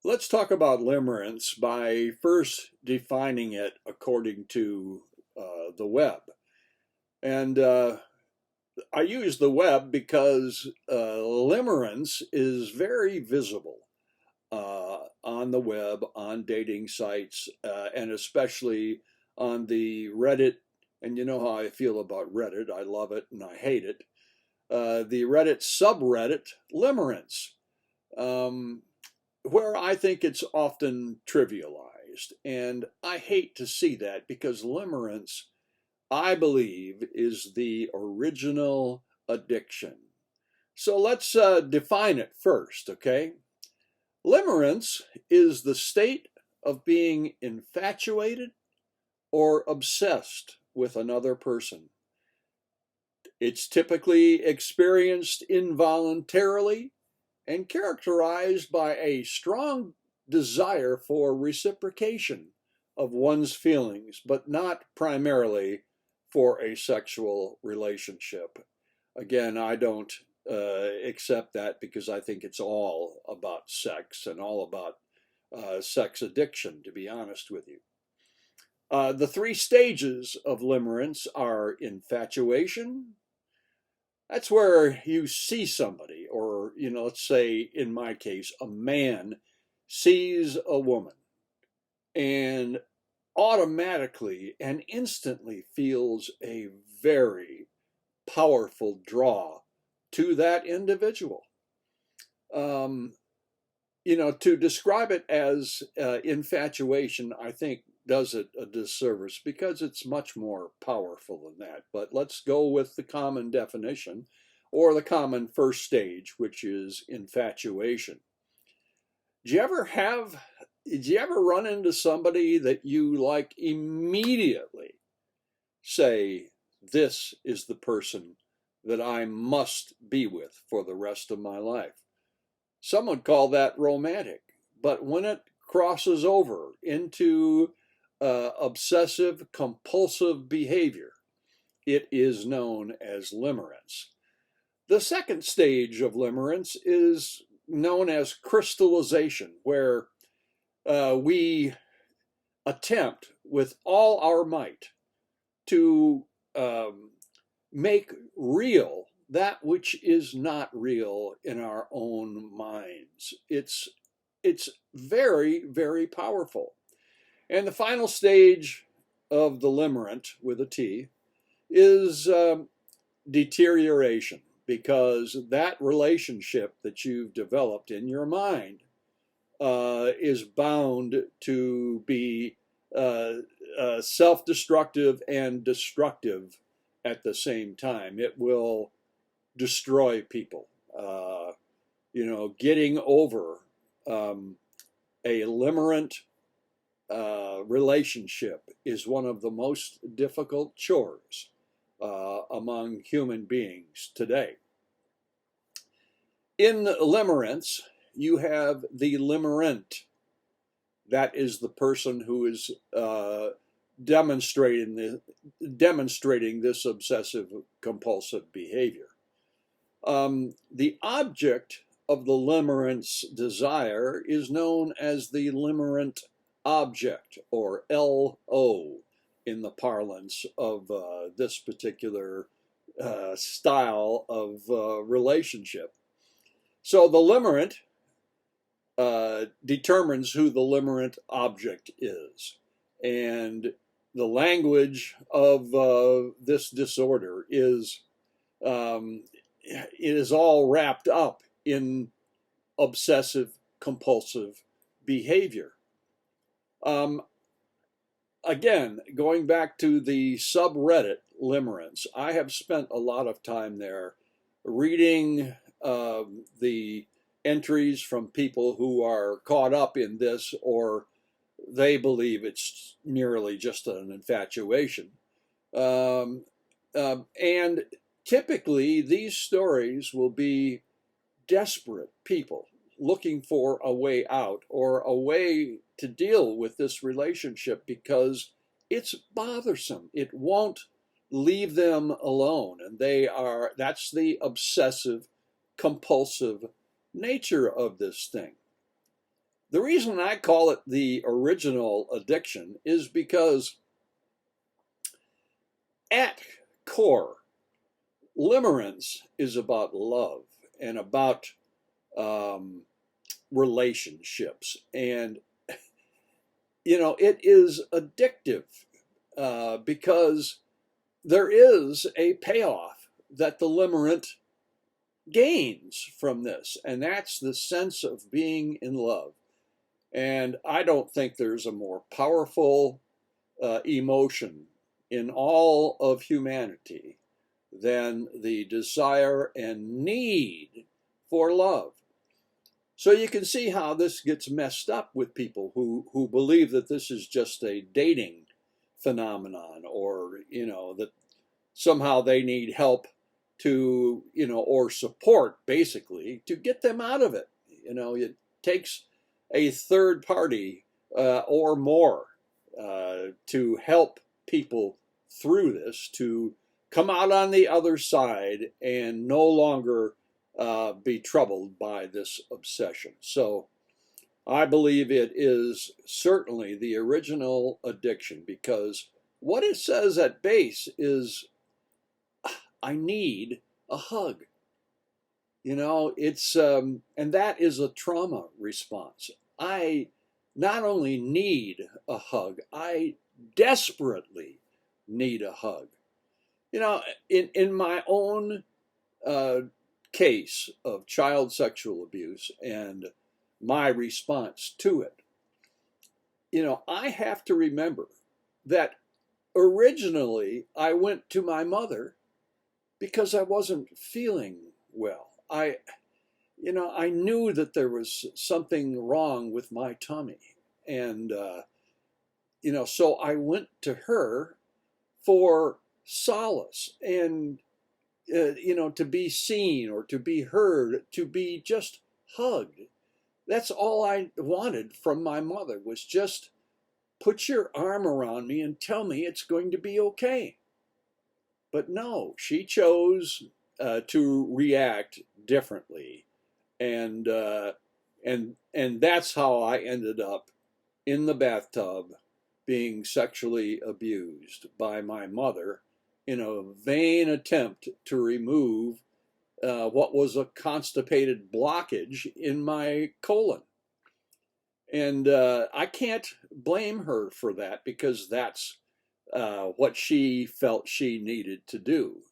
Let's talk about limerence by first defining it according to the web. And I use the web because limerence is very visible on the web, on dating sites, and especially on the Reddit. And you know how I feel about Reddit. I love it and I hate it. The Reddit subreddit, limerence. Um, where I think it's often trivialized. And I hate to see that because limerence, I believe, is the original addiction. So let's define it first, okay? Limerence is the state of being infatuated or obsessed with another person. It's typically experienced involuntarily and characterized by a strong desire for reciprocation of one's feelings, but not primarily for a sexual relationship. Again, I don't accept that because I think it's all about sex and all about sex addiction, to be honest with you. The three stages of limerence are infatuation. That's where you see somebody, or, let's say in my case, a man sees a woman and automatically and instantly feels a very powerful draw to that individual. Um, to describe it as infatuation, I think does it a disservice because it's much more powerful than that. But let's go with the common definition or the common first stage, which is infatuation. Do you ever have, did you ever run into somebody that you like immediately say, this is the person that I must be with for the rest of my life? Some would call that romantic, but when it crosses over into obsessive compulsive behavior, it is known as limerence. The second stage of limerence is known as crystallization, where we attempt with all our might to make real that which is not real in our own minds. It's very, very powerful. And the final stage of the limerent with a T is deterioration, because that relationship that you've developed in your mind is bound to be uh, self destructive and destructive at the same time. It will destroy people. Getting over um, a limerent relationship is one of the most difficult chores among human beings today. In limerence, you have the limerent. That is the person who is demonstrating this obsessive compulsive behavior. The object of the limerence desire is known as the limerent object, or LO, in the parlance of this particular style of relationship. So the limerent determines who the limerent object is. And the language of this disorder is it is all wrapped up in obsessive compulsive behavior. Um, Again, going back to the subreddit limerence, I have spent a lot of time there reading the entries from people who are caught up in this, or they believe it's merely just an infatuation. Um, and typically, these stories will be desperate people looking for a way out or a way to deal with this relationship because it's bothersome. It won't leave them alone. And that's the obsessive compulsive nature of this thing. The reason I call it the original addiction is because at core, Limerence is about love and about um, relationships. And, it is addictive because there is a payoff that the limerent gains from this, and that's the sense of being in love. And I don't think there's a more powerful emotion in all of humanity than the desire and need for love. So you can see how this gets messed up with people who believe that this is just a dating phenomenon, or that somehow they need help to or support, basically, to get them out of it. It takes a third party or more to help people through this, to come out on the other side and no longer be troubled by this obsession. So I believe it is certainly the original addiction, because what it says at base is, I need a hug. It's and that is a trauma response. I not only need a hug, I desperately need a hug. In my own uh, case of child sexual abuse and my response to it, I have to remember that originally I went to my mother because I wasn't feeling well. I knew that there was something wrong with my tummy. And, so I went to her for solace and, to be seen or to be heard, to be just hugged. That's all I wanted from my mother, was just put your arm around me and tell me it's going to be okay. But no, she chose to react differently, and and that's how I ended up in the bathtub being sexually abused by my mother in a vain attempt to remove what was a constipated blockage in my colon. And I can't blame her for that, because that's what she felt she needed to do.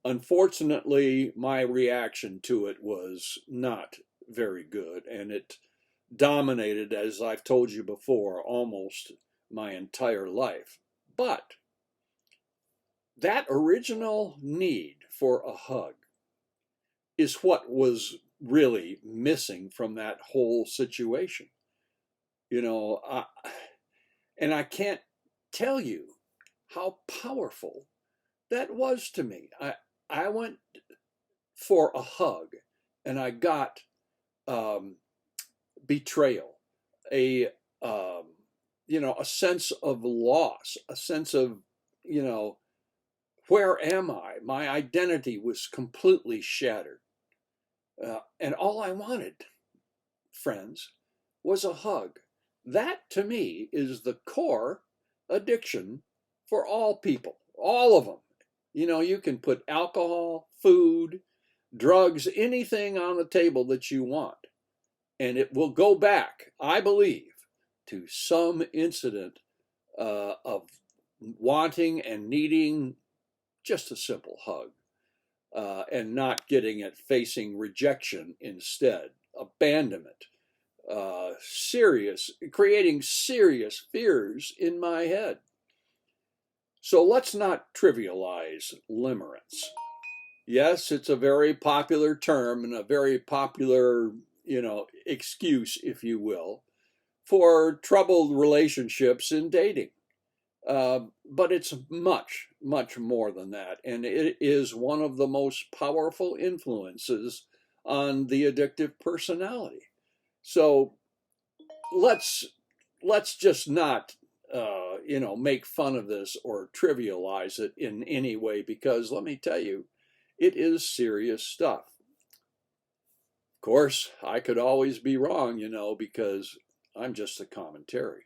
Unfortunately, my reaction to it was not very good, and it dominated, as I've told you before, almost my entire life. But that original need for a hug is what was really missing from that whole situation. You know, I, and I can't tell you how powerful that was to me. I went for a hug, and I got um, betrayal, a a sense of loss, a sense of you know where am I? My identity was completely shattered, and all I wanted, friends, was a hug. That to me is the core addiction for all people, all of them. You can put alcohol, food, drugs, anything on the table that you want, and it will go back, I believe, to some incident of wanting and needing just a simple hug, and not getting it, facing rejection instead, abandonment, creating serious fears in my head. So let's not trivialize limerence. Yes, it's a very popular term and a very popular, excuse, if you will, for troubled relationships in dating. But it's much, much more than that. And it is one of the most powerful influences on the addictive personality. So let's just not make fun of this or trivialize it in any way, because let me tell you, it is serious stuff. Of course, I could always be wrong, because I'm just a commentary.